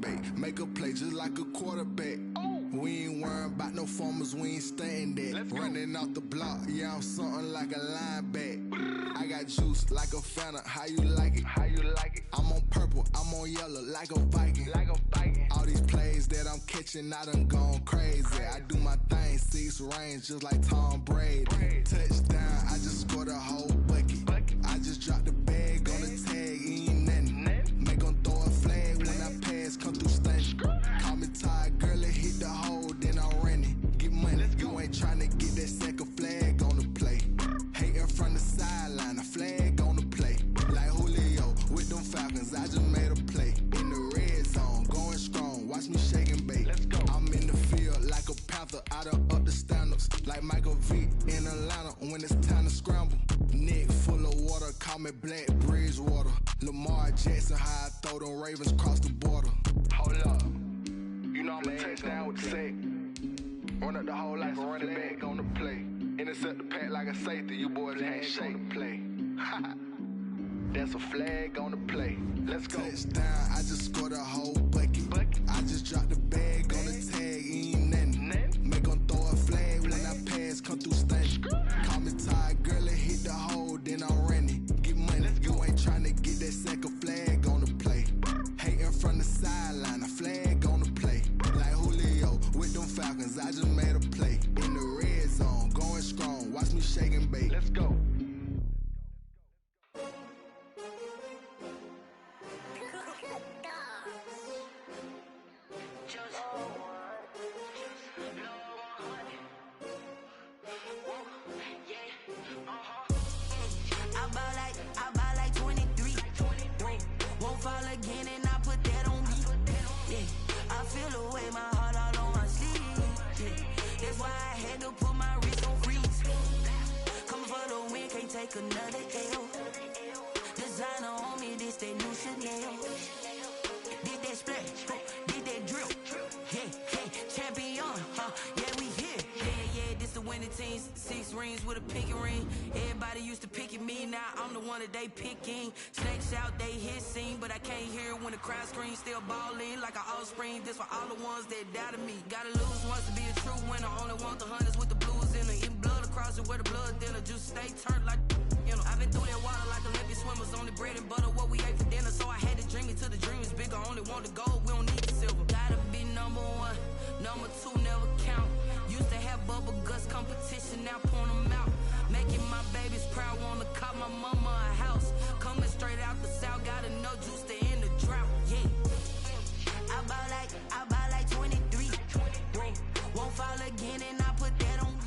bait. Make a play just like a quarterback. We ain't worrying about no formers, we ain't staying there. Running off the block, yeah, I'm something like a linebacker. I got juice like a Fanta, how you like it? How you like it? I'm on purple, I'm on yellow, like a Viking. Like a Viking. All these plays that I'm catching, I done gone crazy. I do my thing, 6 range, just like Tom Brady. Touchdown, I just scored a whole bucket. I just dropped the bag on the tag, ain't nothing. Make 'em throw a flag when I pass, come through stunning. Call me tired, girl, it hit the hole, then I'm running. Get money, you ain't tryna get that second flag on the play. Hating from the sideline, a flag on the play. Like Julio with them Falcons, I just made a play. In the red zone, going strong, watch me shake and bake. I'm in the field like a panther, out of up the standards. Like Michael Vick in Atlanta when it's time to scramble. Neck full of water, call me Black Bridgewater. Lamar Jackson, how I throw them Ravens across the border. Hold up, you know I'm a touchdown with the sack. Run up the whole like a running back on the play. Intercept the pack like a safety, you boys ain't shake the play. That's a flag on the play. Let's go. Touchdown, I just scored a whole bucket. I just dropped the bag on the tag, ain't nothing. Make 'em throw a flag when I pass, come through stunning. Call me tired, girl, it hit the hole, then I'm running. Get money, you ain't tryna get that second flag on the play. Hating from the sideline, a flag on the play. Like Julio with them Falcons, I just made a play. In the red zone, going strong, watch me shake and bake. Let's go. I buy like 23. Won't fall again and I put that on me. Yeah, I feel the way, my heart all on my sleeve. Yeah, that's why I had to put my wrist on freeze. Coming for the win, can't take another L. Designer on me, this that new Chanel. Did that splash, did that drill. Yeah, champion, yeah, we here. Yeah, this the winning team. 6 rings with a pinky ring. Everybody used to pick at me, now I'm the one that they picking. Snakes out, they hit scene, but I can't hear it when the crowd screams. Still ballin' like an offspring. This for all the ones that doubted me. Gotta lose once to be a true winner. Only want the hunters with the blues in it. Eating blood across it where the blood dinner. Juice stay turned like, you know. I've been through that water like Olympic swimmers. Only bread and butter, what we ate for dinner. So I had to dream it till the dream is bigger. Only want the gold, we don't need the silver. Gotta be number 1, number 2 never count. Used to have bubble guts competition, now point them out. Making my babies proud, wanna call my mama a house. Coming straight out the south, gotta know juice to end the drought. Yeah, I buy like 23. Won't fall again and I put that on me.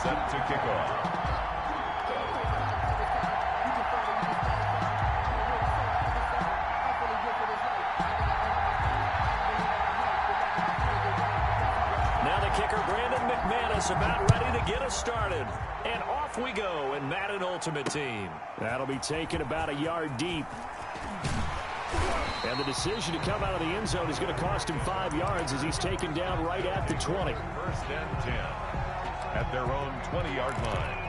Set to kick off. Now the kicker, Brandon McManus, about ready to get us started. And off we go in Madden Ultimate Team. That'll be taken about a yard deep. And the decision to come out of the end zone is going to cost him 5 yards as he's taken down right at the 20. First and 10 at their own 20-yard line.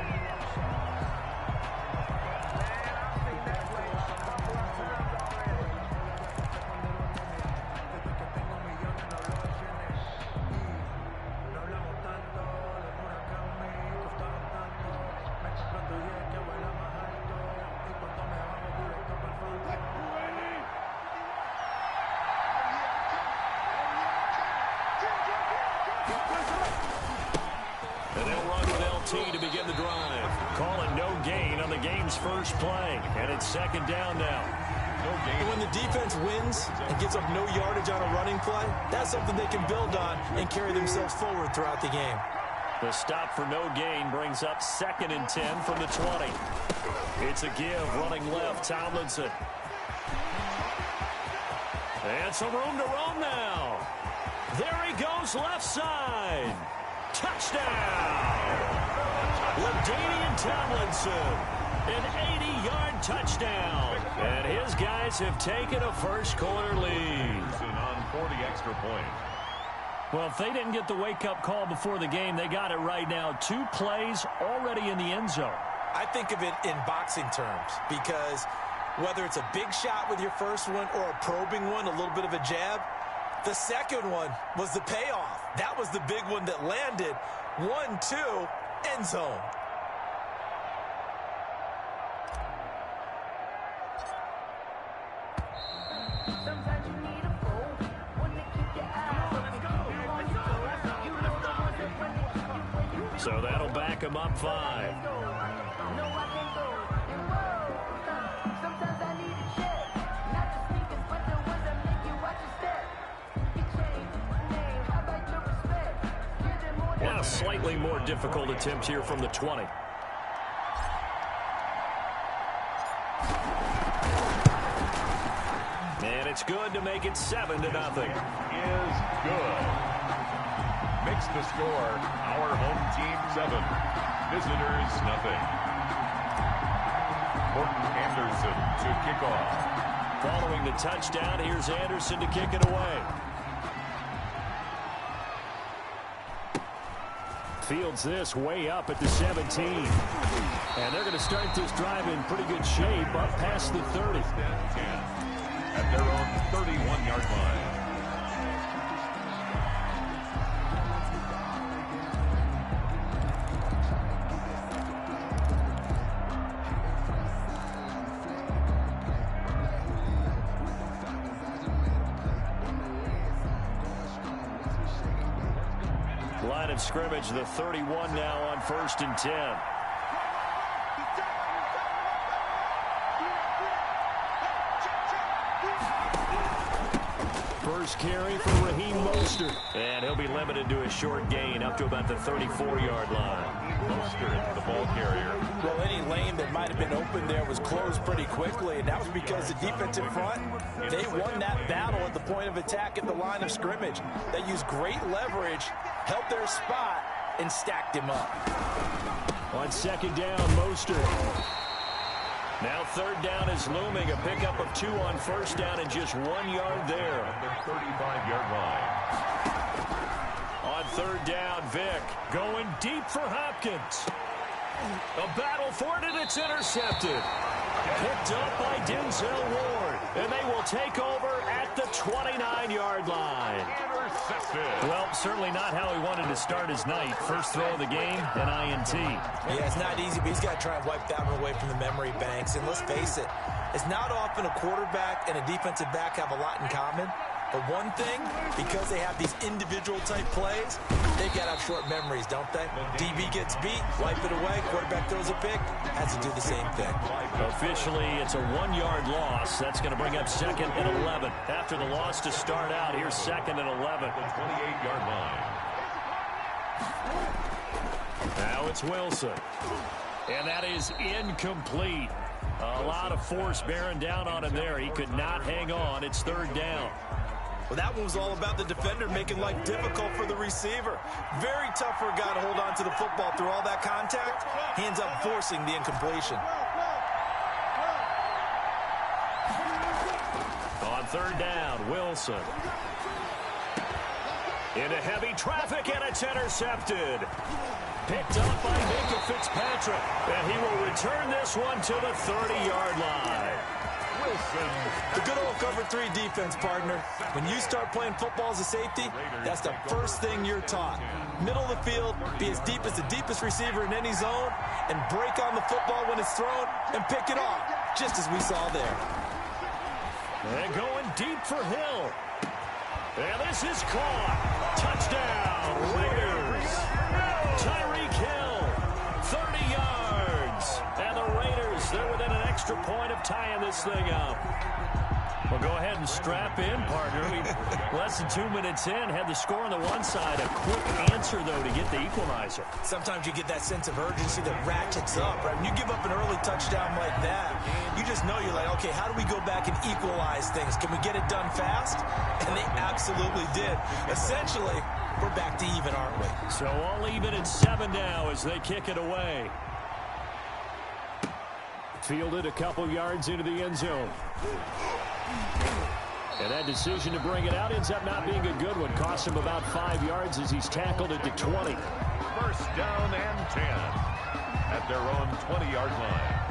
To begin the drive. Calling no gain on the game's first play. And it's second down now. No gain. When the defense wins and gives up no yardage on a running play, that's something they can build on and carry themselves forward throughout the game. The stop for no gain brings up second and 10 from the 20. It's a give running left, Tomlinson. And some room to roam now. There he goes left side. Touchdown. LaDainian Tomlinson. An 80-yard touchdown. And his guys have taken a first-quarter lead. On 40 extra points. Well, if they didn't get the wake-up call before the game, they got it right now. 2 plays already in the end zone. I think of it in boxing terms because whether it's a big shot with your first one or a probing one, a little bit of a jab, the second one was the payoff. That was the big one that landed. 1-2, end zone. So that'll back him up 5. And a slightly more difficult attempt here from the 20. And it's good to make it 7-0. Is good. Makes the score our home team 7, visitors nothing. Morton Anderson to kick off. Following the touchdown, here's Anderson to kick it away. Fields this way up at the 17. And they're going to start this drive in pretty good shape up past the 30. At their own 31-yard line. Line of scrimmage, the 31 now on 1st and 10. First carry for Raheem Mostert. And he'll be limited to a short gain up to about the 34-yard line. Mostert, the ball carrier. Well, any lane that might have been open there was closed pretty quickly, and that was because the defensive front, they won that battle at the point of attack at the line of scrimmage. They used great leverage, held their spot, and stacked him up. On 2nd down, Mostert. Now 3rd down is looming. A pickup of 2 on 1st down and just 1 yard there. At their 35-yard line. On 3rd down, Vick going deep for Hopkins. A battle for it, and it's intercepted. Picked up by Denzel Ward. And they will take over at the 29-yard line. Well, certainly not how he wanted to start his night. First throw of the game, an INT. Yeah, it's not easy, but he's got to try and wipe that one away from the memory banks. And let's face it, it's not often a quarterback and a defensive back have a lot in common. But one thing, because they have these individual-type plays, they've got to have short memories, don't they? DB gets beat, wipe it away, quarterback throws a pick, has to do the same thing. Officially, it's a 1-yard loss. That's going to bring up 2nd and 11. After the loss to start out, here's 2nd and 11. The 28-yard line. Now it's Wilson. And that is incomplete. A lot of force bearing down on him there. He could not hang on. It's 3rd down. Well, that one was all about the defender making life difficult for the receiver. Very tough for a guy to hold on to the football through all that contact. He ends up forcing the incompletion. On 3rd down, Wilson. Into heavy traffic, and it's intercepted. Picked up by Minka Fitzpatrick. And he will return this one to the 30-yard line. Wilson. The good old cover 3 defense, partner. When you start playing football as a safety, that's the first thing you're taught. Middle of the field, be as deep as the deepest receiver in any zone, and break on the football when it's thrown, and pick it off, just as we saw there. And going deep for Hill. And this is caught. Touchdown, Raiders. Tyreek Hill, 30 yards. And the Raiders, they're within an extra point of tying this thing up. Well, go ahead and strap in, partner. Less than 2 minutes in, had the score on the one side. A quick answer, though, to get the equalizer. Sometimes you get that sense of urgency that ratchets up, right? When you give up an early touchdown like that, you just know you're like, okay, how do we go back and equalize things? Can we get it done fast? And they absolutely did. Essentially, we're back to even, aren't we? So all even at 7 now as they kick it away. Fielded a couple yards into the end zone. And that decision to bring it out ends up not being a good one. Costs him about 5 yards as he's tackled at the 20. First down and 10 at their own 20-yard line.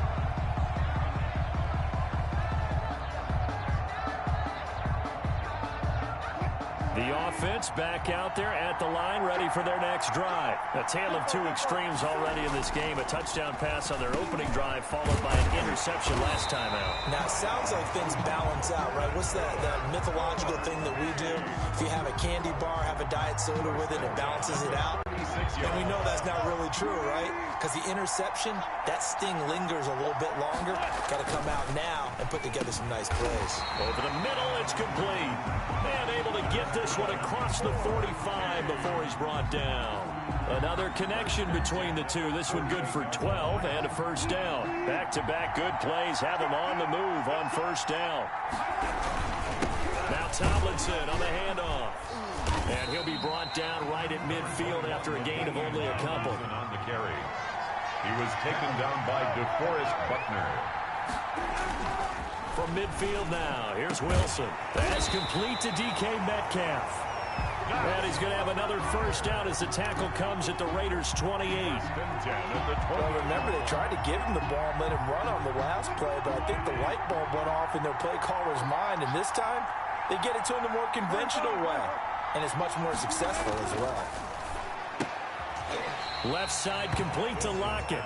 The offense back out there at the line, ready for their next drive. A tale of two extremes already in this game. A touchdown pass on their opening drive, followed by an interception last time out. Now, it sounds like things balance out, right? What's that mythological thing that we do? If you have a candy bar, have a diet soda with it, it balances it out. And we know that's not really true, right? Because the interception, that sting lingers a little bit longer. Got to come out now and put together some nice plays. Over the middle, it's complete. And able to get this one across the 45 before he's brought down. Another connection between the two. This one good for 12 and a first down. Back-to-back good plays have him on the move on first down. Now Tomlinson on the handoff. And he'll be brought down right at midfield after a gain of only a couple. On the carry. He was taken down by DeForest Buckner. From midfield now, here's Wilson. That's complete to DK Metcalf. And he's going to have another first down as the tackle comes at the Raiders' 28. Well, remember, they tried to give him the ball and let him run on the last play, but I think the light bulb went off in their play caller's mind, and this time they get it to him the more conventional way, and it's much more successful as well. Left side complete to Lockett.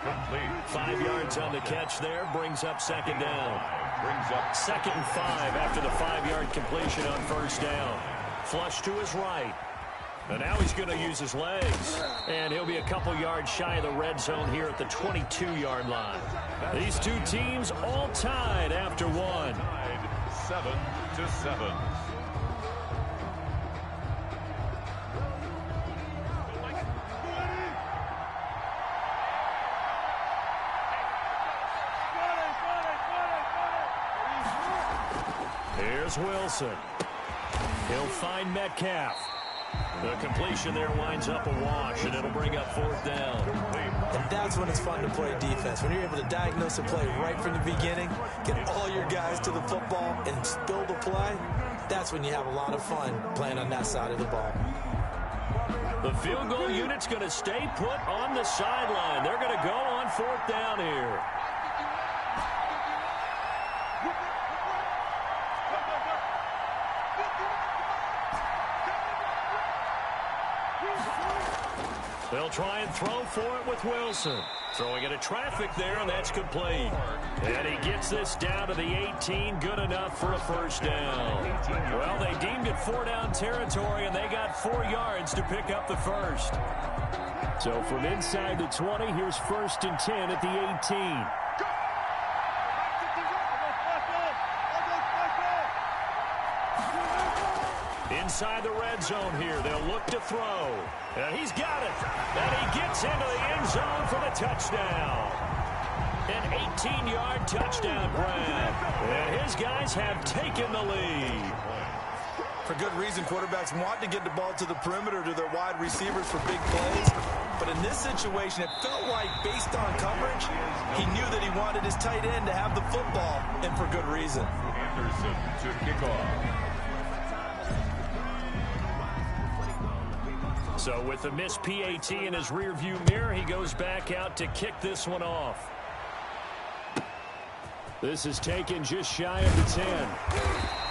Complete. 5 yards on the catch there, brings up second down. Brings up 2nd and 5 after the 5-yard completion on first down. Flush to his right. And now he's going to use his legs. And he'll be a couple yards shy of the red zone here at the 22-yard line. These two teams all tied after one. 7-7. Here's Wilson. He'll find Metcalf. The completion there winds up a wash, and it'll bring up 4th down. And that's when it's fun to play defense. When you're able to diagnose a play right from the beginning, get all your guys to the football, and spill the play, that's when you have a lot of fun playing on that side of the ball. The field goal unit's going to stay put on the sideline. They're going to go on 4th down here. They'll try and throw for it with Wilson. Throwing into traffic there, and that's complete. And he gets this down to the 18. Good enough for a first down. Well, they deemed it 4-down territory, and they got 4 yards to pick up the first. So from inside the 20, here's 1st and 10 at the 18. Inside the red zone here. They'll look to throw. And he's got it. And he gets into the end zone for the touchdown. An 18-yard touchdown grab. And his guys have taken the lead. For good reason, quarterbacks want to get the ball to the perimeter to their wide receivers for big plays. But in this situation, it felt like, based on coverage, he knew that he wanted his tight end to have the football, and for good reason. Anderson to kick off. So with the missed PAT in his rearview mirror, he goes back out to kick this one off. This is taken just shy of the 10.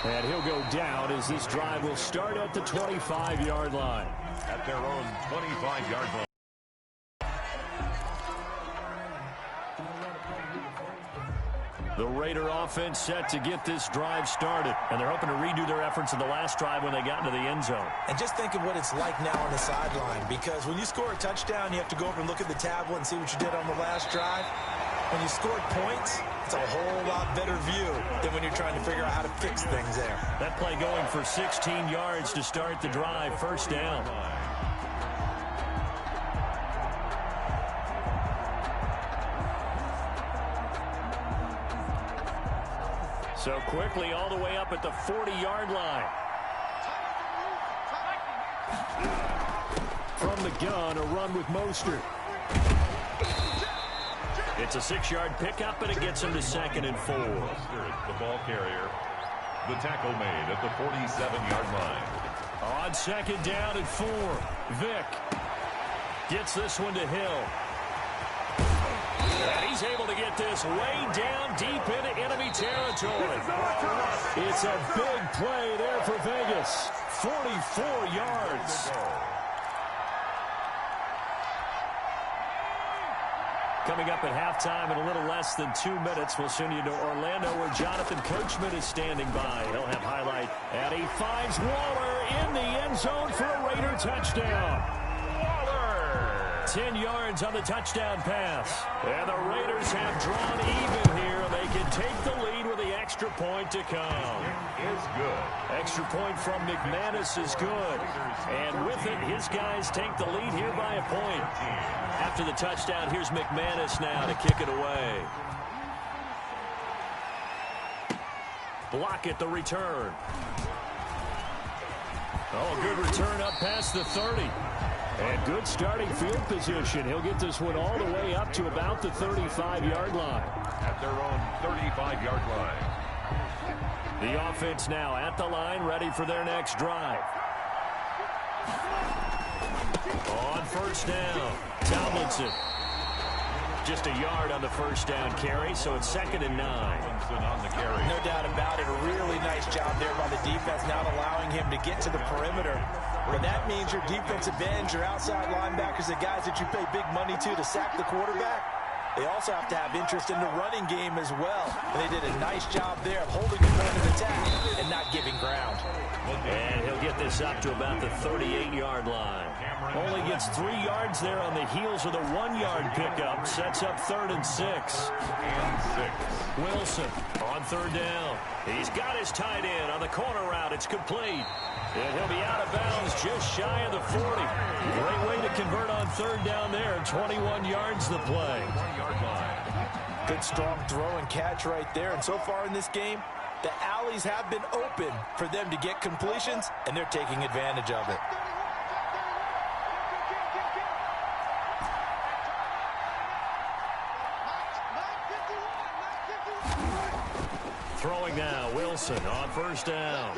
And he'll go down as this drive will start at the 25-yard line. At their own 25-yard line. The Raider offense set to get this drive started. And they're hoping to redo their efforts in the last drive when they got into the end zone. And just think of what it's like now on the sideline. Because when you score a touchdown, you have to go over and look at the tablet and see what you did on the last drive. When you scored points, It's a whole lot better view than when you're trying to figure out how to fix things there. That play going for 16 yards to start the drive. First down. So quickly all the way up at the 40-yard line. From the gun, a run with Mostert. It's a 6-yard pickup, and it gets him to 2nd and 4. The ball carrier. The tackle made at the 47-yard line. On 2nd down and 4, Vick gets this one to Hill. And he's able to get this way down deep into enemy territory. It's a big play there for Vegas. 44 yards. Coming up at halftime in a little less than 2 minutes, we'll send you to Orlando where Jonathan Coachman is standing by. He'll have highlight. And he finds Waller in the end zone for a Raider touchdown. 10 yards on the touchdown pass. And the Raiders have drawn even here. They can take the lead with the extra point to come. Is good. Extra point from McManus is good. And with it, his guys take the lead here by a point. After the touchdown, here's McManus now to kick it away. Block it, the return. Oh, good return up past the 30. And good starting field position. He'll get this one all the way up to about the 35-yard line. At their own 35-yard line. The offense now at the line, ready for their next drive. On first down, Tomlinson. Just a yard on the first down carry, so it's 2nd and 9. On the carry. No doubt about it. A really nice job there by the defense, not allowing him to get to the perimeter. But that means your defensive ends, your outside linebackers, the guys that you pay big money to sack the quarterback, they also have to have interest in the running game as well. And they did a nice job there of holding the point of attack and not giving ground. And he'll get this up to about the 38-yard line. Only gets 3 yards there on the heels of the 1-yard pickup. Sets up 3rd and 6. Wilson on 3rd down. He's got his tight end on the corner route. It's complete. And he'll be out of bounds just shy of the 40. Great way to convert on 3rd down there. 21 yards the play. Good strong throw and catch right there. And so far in this game, the alleys have been open for them to get completions, and they're taking advantage of it. Throwing now, Wilson on first down.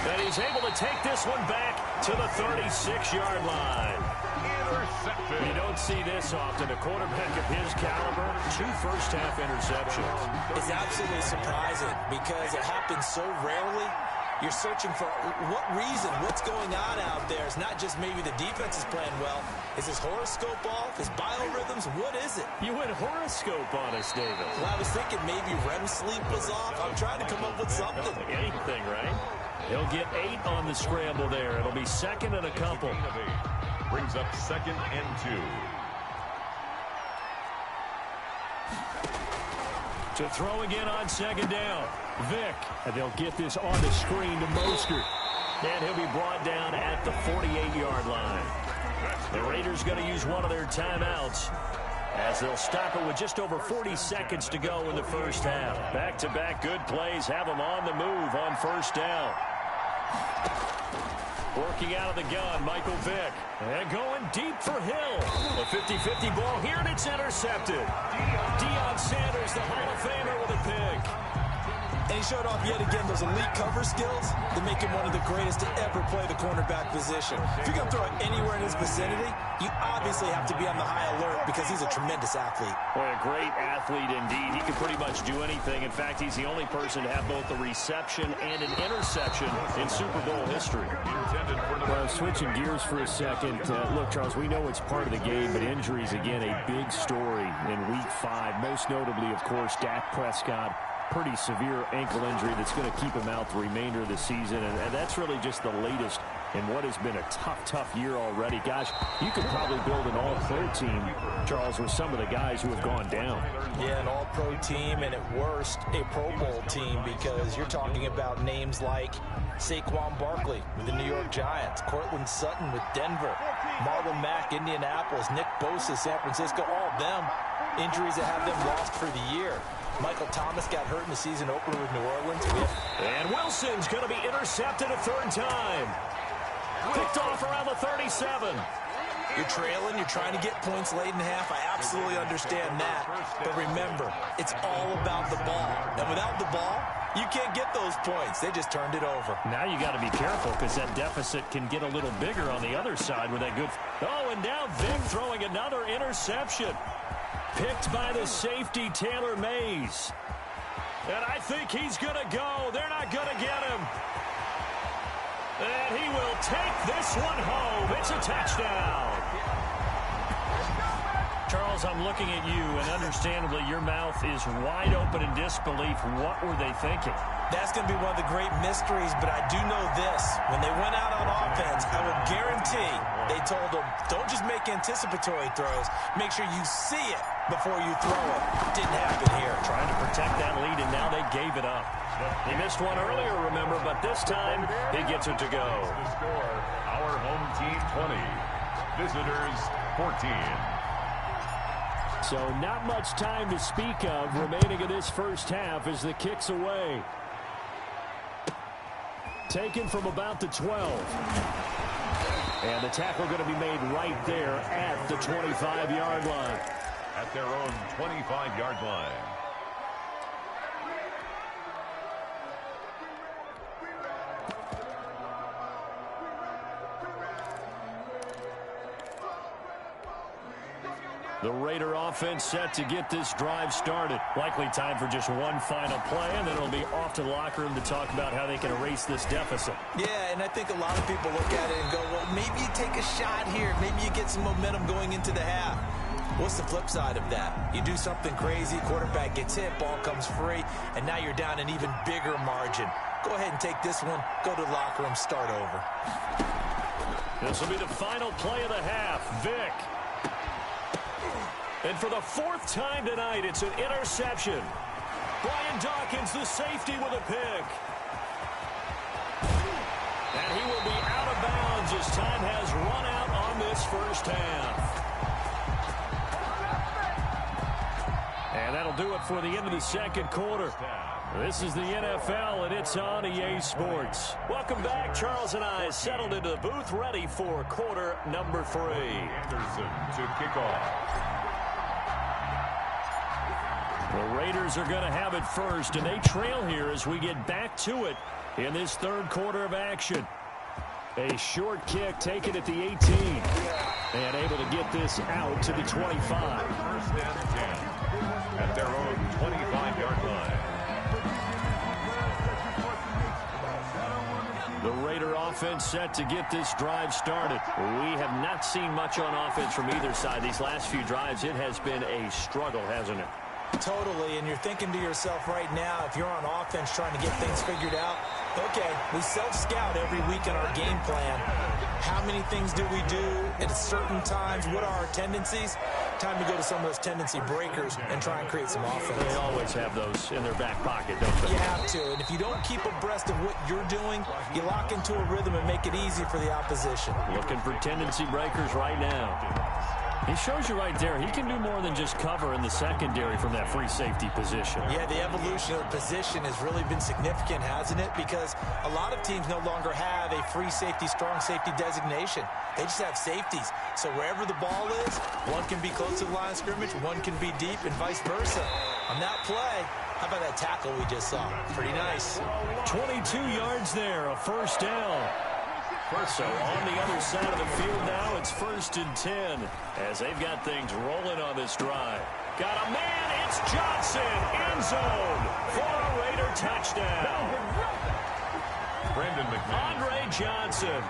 And he's able to take this one back to the 36-yard line. Intercepted. You don't see this often. A quarterback of his caliber, 2 first-half interceptions. It's absolutely surprising because it happens so rarely. You're searching for what reason, what's going on out there. It's not just maybe the defense is playing well. Is his horoscope off? His biorhythms? What is it? You went horoscope on us, David. Well, I was thinking maybe REM sleep was off. I'm trying to come up with something. Anything, right? He'll get 8 on the scramble there. It'll be 2nd and a couple. Brings up 2nd and 2. To throw again on 2nd down. Vick. And they'll get this on the screen to Mostert. And he'll be brought down at the 48-yard line. The Raiders going to use one of their timeouts as they'll stop it with just over 40 seconds to go in the first half. Back-to-back good plays have them on the move on first down. Working out of the gun, Michael Vick. And going deep for Hill. A 50-50 ball here, and it's intercepted. Deion Sanders, the Hall of Famer, with a pick. And he showed off yet again those elite cover skills that make him one of the greatest to ever play the cornerback position. If you're going to throw it anywhere in his vicinity, you obviously have to be on the high alert because he's a tremendous athlete. Boy, a great athlete indeed. He can pretty much do anything. In fact, he's the only person to have both a reception and an interception in Super Bowl history. Well, switching gears for a second. Look, Charles, we know it's part of the game, but injuries, again, a big story in Week 5. Most notably, of course, Dak Prescott. Pretty severe ankle injury that's going to keep him out the remainder of the season, and that's really just the latest in what has been a tough year already. Gosh, you could probably build an all-pro team, Charles, with some of the guys who have gone down. Yeah, an all-pro team, and at worst, a Pro Bowl team, because you're talking about names like Saquon Barkley with the New York Giants, Cortland Sutton with Denver, Marlon Mack, Indianapolis, Nick Bosa, San Francisco, all of them injuries that have them lost for the year. Michael Thomas got hurt in the season opener with New Orleans. And Wilson's going to be intercepted a third time. Picked off around the 37. You're trailing, you're trying to get points late in half. I absolutely understand that. But remember, it's all about the ball. And without the ball, you can't get those points. They just turned it over. Now you got to be careful, because that deficit can get a little bigger on the other side with that good. Oh, and now Vic throwing another interception. Picked by the safety, Taylor Mays. And I think he's going to go. They're not going to get him. And he will take this one home. It's a touchdown. Charles, I'm looking at you, and understandably, your mouth is wide open in disbelief. What were they thinking? That's going to be one of the great mysteries, but I do know this. When they went out on offense, I will guarantee they told them, don't just make anticipatory throws. Make sure you see it before you throw it. Didn't happen here. Trying to protect that lead, and now they gave it up. He missed one earlier, remember, but this time he gets it to go. The score, our home team 20, visitors 14. So not much time to speak of remaining in this first half as the kick's away. Taken from about the 12. And the tackle going to be made right there at the 25-yard line. At their own 25-yard line. The Raider offense set to get this drive started. Likely time for just one final play, and then it'll be off to the locker room to talk about how they can erase this deficit. Yeah, and I think a lot of people look at it and go, well, maybe you take a shot here. Maybe you get some momentum going into the half. What's the flip side of that? You do something crazy, quarterback gets hit, ball comes free, and now you're down an even bigger margin. Go ahead and take this one, go to the locker room, start over. This will be the final play of the half. Vic. And for the fourth time tonight, it's an interception. Brian Dawkins, the safety, with a pick. And he will be out of bounds as time has run out on this first half. And that'll do it for the end of the second quarter. This is the NFL, and it's on EA Sports. Welcome back. Charles and I settled into the booth, ready for quarter number 3. Anderson to kick off. The Raiders are going to have it first, and they trail here as we get back to it in this third quarter of action. A short kick taken at the 18. And able to get this out to the 25. First and 10 at their own 25-yard line. The Raider offense set to get this drive started. We have not seen much on offense from either side. These last few drives, it has been a struggle, hasn't it? Totally, and you're thinking to yourself right now, if you're on offense trying to get things figured out, okay, we self-scout every week in our game plan. How many things do we do at certain times? What are our tendencies? Time to go to some of those tendency breakers and try and create some offense. They always have those in their back pocket, don't they? You have to, and if you don't keep abreast of what you're doing, you lock into a rhythm and make it easy for the opposition. Looking for tendency breakers right now. He shows you right there, he can do more than just cover in the secondary from that free safety position. Yeah, the evolution of the position has really been significant, hasn't it? Because a lot of teams no longer have a free safety, strong safety designation. They just have safeties. So wherever the ball is, one can be close to the line of scrimmage, one can be deep, and vice versa. On that play, how about that tackle we just saw? Pretty nice. 22 yards there, a first down. So on the other side of the field now, it's 1st and 10 as they've got things rolling on this drive. Got a man, it's Johnson, end zone for a Raider touchdown. Brandon McMahon. Andre Johnson,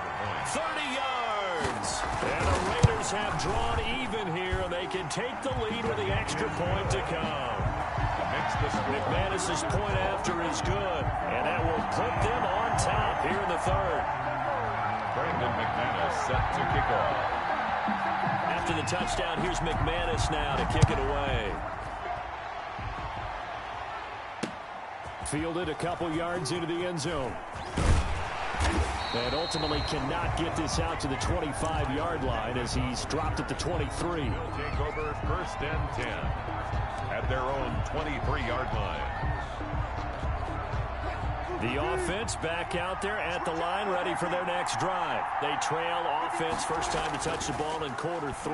30 yards. And the Raiders have drawn even here, and they can take the lead with the extra point to come. McManus's point after is good, and that will put them on top here in the third. Brandon McManus set to kick off. After the touchdown, here's McManus now to kick it away. Fielded a couple yards into the end zone. And ultimately cannot get this out to the 25-yard line as he's dropped at the 23. Take over 1st and 10 at their own 23-yard line. The offense back out there at the line, ready for their next drive. They trail offense, first time to touch the ball in quarter 3,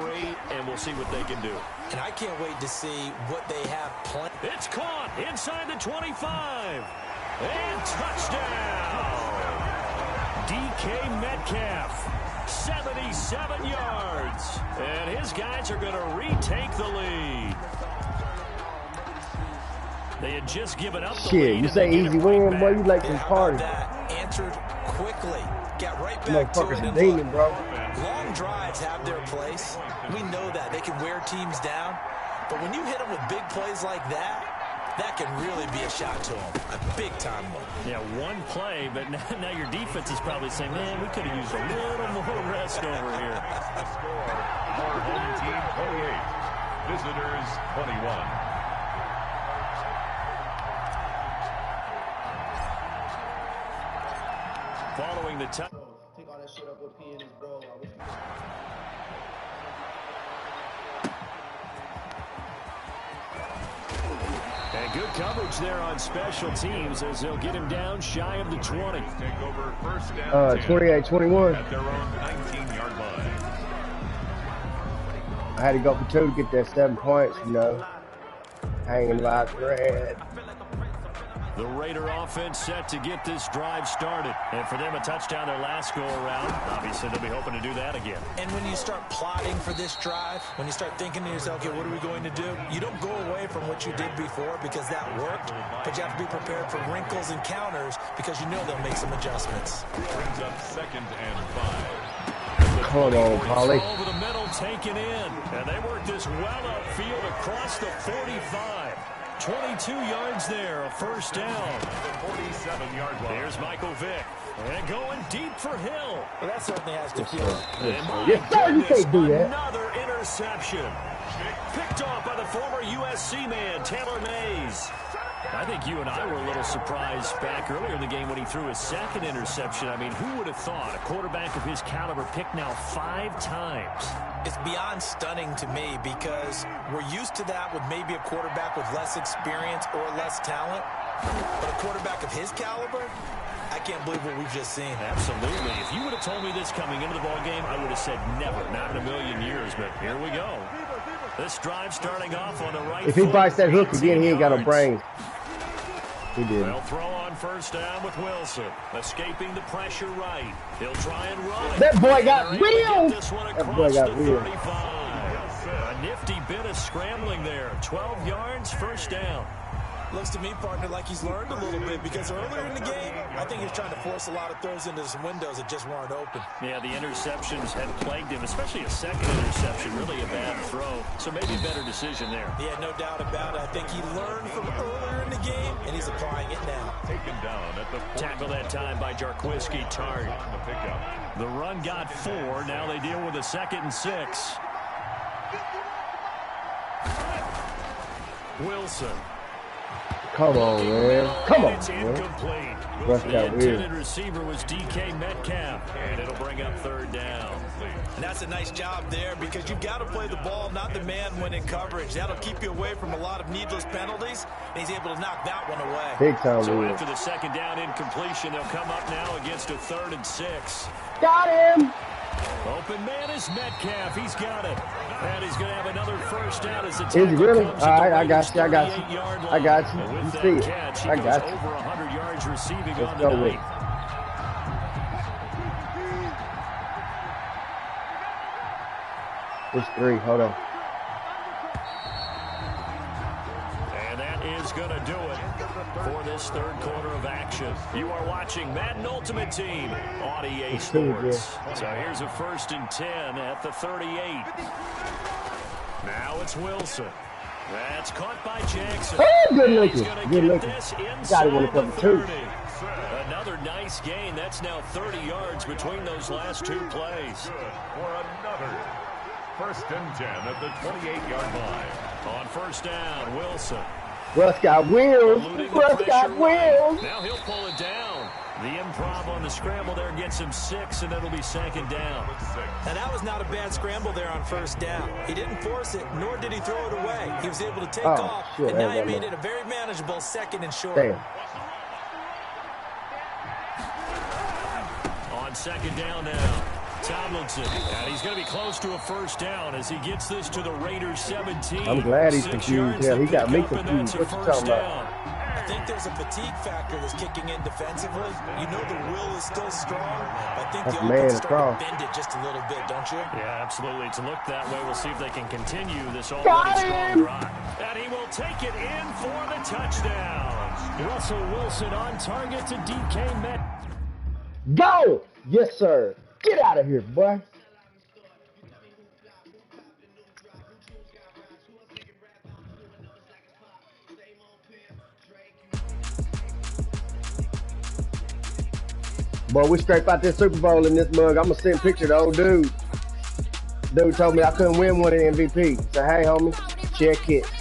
and we'll see what they can do. And I can't wait to see what they have planned. It's caught inside the 25. And touchdown! DK Metcalf, 77 yards. And his guys are going to retake the lead. They had just given up the lead. You say easy win, boy. You like this party. Answered quickly. Got right back to it. Motherfucker's a demon, bro. Long drives have their place. We know that. They can wear teams down. But when you hit them with big plays like that, that can really be a shot to them. A big-time one. Yeah, one play, but now your defense is probably saying, man, we could have used a little more rest over here. The score, our home team 28, visitors 21. Following the touch. Take all that shit up with P and his bro. And good coverage there on special teams as they'll get him down shy of the 20. Take over 1st and 10 28-21. at their own 19-yard line. I had to go for 2 to get that 7 points, you know. Hanging by a thread. The Raider offense set to get this drive started. And for them, a touchdown their last go-around. Obviously, they'll be hoping to do that again. And when you start plotting for this drive, when you start thinking to yourself, okay, what are we going to do? You don't go away from what you did before because that worked, but you have to be prepared for wrinkles and counters because you know they'll make some adjustments. Brings up 2nd and 5. Come on, Polly. Over the middle, taken in. And they work this well upfield across the 45. 22 yards there, a first down. 47-yard line. Here's Michael Vick. And going deep for Hill. Well, that certainly has to feel. Yes, sir, you can't do that. Another interception. Picked off by the former USC man, Taylor Mays. I think you and I were a little surprised back earlier in the game when he threw his 2nd interception. I mean, who would have thought a quarterback of his caliber picked now 5 times? It's beyond stunning to me because we're used to that with maybe a quarterback with less experience or less talent. But a quarterback of his caliber, I can't believe what we've just seen. Absolutely. If you would have told me this coming into the ballgame, I would have said never, not in a million years. But here we go. This drive starting off on the right. If he bites that hook again, he ain't got no brains. He did. They'll throw on first down with Wilson. Escaping the pressure right. He'll try and run it. That boy got wheels. That boy got wheels. A nifty bit of scrambling there. 12 yards, first down. Looks to me, partner, like he's learned a little bit because earlier in the game, I think he was trying to force a lot of throws into some windows that just weren't open. Yeah, the interceptions had plagued him, especially a 2nd interception, really a bad throw. So maybe a better decision there. Yeah, no doubt about it. I think he learned from earlier in the game, and he's applying it now. Taken down at the tackle that time by Jarquiski Tart. on the pickup. The run got 4. Now they deal with a 2nd and 6. Wilson. Come on, man. Come on, It's man. incomplete. Rush The out intended here. receiver was DK Metcalf, and it'll bring up 3rd down. And that's a nice job there because you've got to play the ball, not the man when in coverage. That'll keep you away from a lot of needless penalties, and he's able to knock that one away. Big time So wheel. after the 2nd down incompletion, they'll come up now against a 3rd and 6. Got him. Open man is Metcalf. He's got it. And he's going to have another first down as the Is he tackle really? comes All at the right, I got Raiders' you. I got you. 38-yard I got you. line. And with You that see it. catch, he I goes got you. over 100 yards receiving Let's on go the with night. it. It's 3. Hold on. And that is going to do it for this 3rd quarter of action. You are watching Madden Ultimate Team on EA Sports. So here's a 1st and 10 at the 38. Now it's Wilson. That's caught by Jackson. Oh, good looking. He's going to Good get looking. this Got it inside when it the comes to 30. Another nice nice gain. That's now 30 yards between those last two plays. Good for another. 1st and 10 at the 28-yard line. On 1st down, Wilson. Russ got wheels. Russ got wheels. Now he'll pull it down. The improv on the scramble there gets him 6, and it'll be 2nd down. And that was not a bad scramble there on 1st down. He didn't force it, nor did he throw it away. He was able to take off, and now he made it a very manageable 2nd and short. Damn. On 2nd down now, Tomlinson. And he's going to be close to a 1st down as he gets this to the Raiders 17. I'm glad he's confused. Yeah, he got me confused. What you talking about? I think there's a fatigue factor that's kicking in defensively. You know the will is still strong. I think the offense starting to bend it just a little bit, don't you? Yeah, absolutely. It's looked that way. We'll see if they can continue this already strong drive. And he will take it in for the touchdown. Russell Wilson on target to DK Metcalf. Go! Yes, sir. Get out of here, boy. Boy, we scrape out this Super Bowl in this mug. I'm going to send a picture of the old dude. Dude told me I couldn't win one of the MVP. So, hey, homie, check it.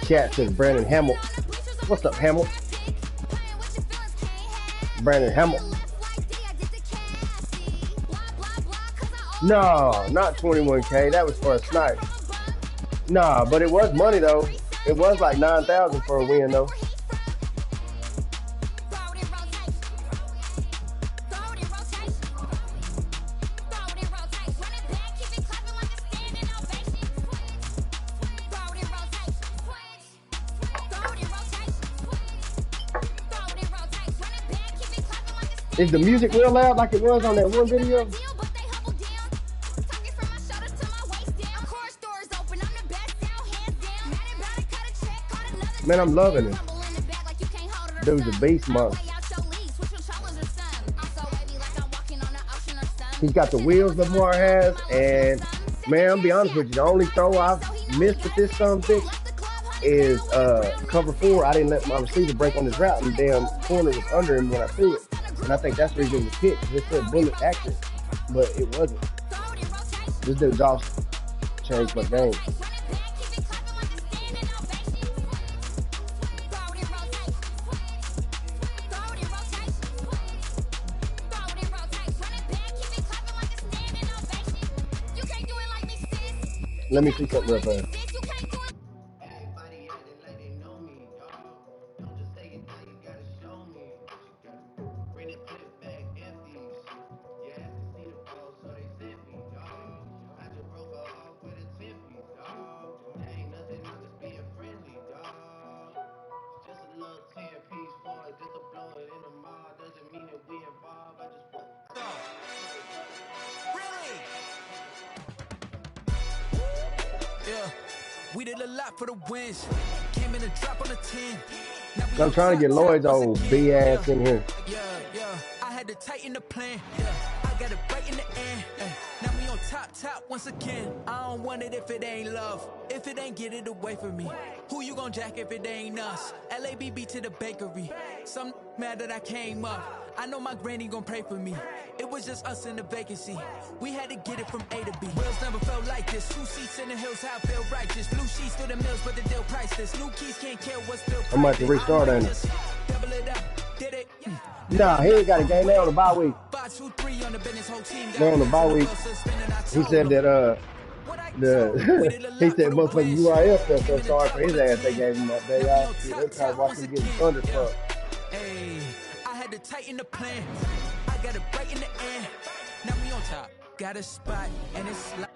Chat says Brandon Hamill. What's up, Hamill? Brandon Hamill. No, not 21K. That was for a snipe. Nah, but it was money though. It was like 9,000 for a win though. Is the music real loud like it was on that one video? Man, I'm loving it. Dude's a beast monster. He's got the wheels Lamar has, and man, I'll be honest with you, the only throw I've missed with this bitch is cover 4. I didn't let my receiver break on his route, and the damn corner was under him when I threw it. And I think that's the reason it was hit. It said bullet accurate, but it wasn't. This dude's awesome. Changed my game. Let me see something real fast. We did a lot for the wins. Came in a drop on a 10. I'm trying to get Lloyd's old B ass in here. Yeah. I had to tighten the plan. I got it right in the end. Now we on top once again. I don't want it if it ain't love. If it ain't, get it away from me. Who you gon' jack if it ain't us? LABB to the bakery. Some mad that I came up. I know my granny gon' pray for me. It was just us in the vacancy. We had to get it from A to B. Wheels never felt like this. 2 seats in the hills, how I feel righteous. Blue sheets for the mills, but the deal priceless. New keys can't kill what's still I'm about to restart on it. Double it up, did it? Nah, he ain't got a game. They on the bye week. 5-2-3 on the business, whole team. They on the bye week. He said that he said motherfucking URL felt so sorry for his ass. They gave him that day off. They're trying to watch him get thunderstruck. I had to tighten the plan. I got it right in the end. Now we on top. Got a spot and it's like